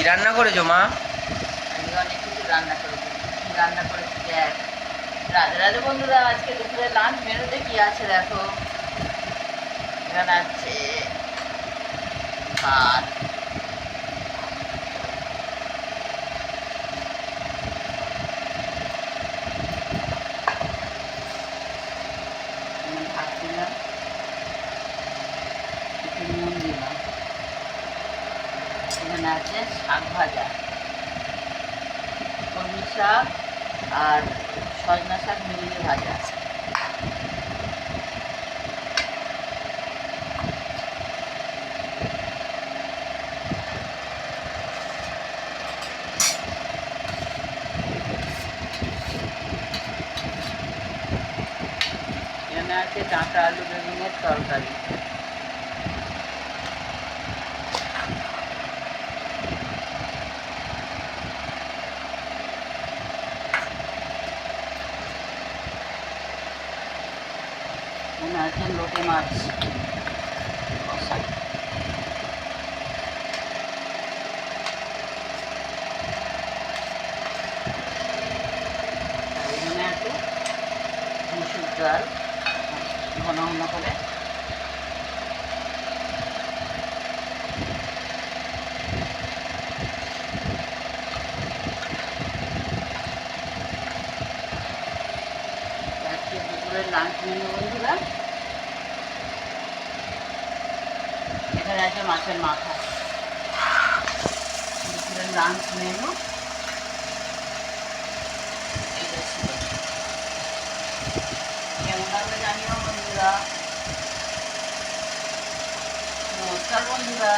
রান্না করেছো মা? আমি অনেক কিছু রান্না করেছি। কি রান্না করেছি দেখ। রাধে রাধে বন্ধুরা, আজকে দুপুরে লাঞ্চ মেনুতে কি আছে দেখো। এখানে আছে ভাত, ভাত দিলাম, একটু নুন দিলাম। এখানে আছে শাক ভাজা, কলমি শাক আর সজনা শাক মিলিয়ে ভাজা। এখানে আছে ডাঁটা আলু বেগুনের তরকারি। এখানে আছে লোটে মাছ কষা। আর এখানে আছে মুসুর ডাল ঘন ঘন করে। আজকে দুপুরের লাঞ্চ মেনু বন্ধুরা, এখানে আছে মাছের মাথা। দুপুরের লাঞ্চ মেনু এটা ছিল। কেমন লাগবে জানিও বন্ধুরা। নমস্কার বন্ধুরা।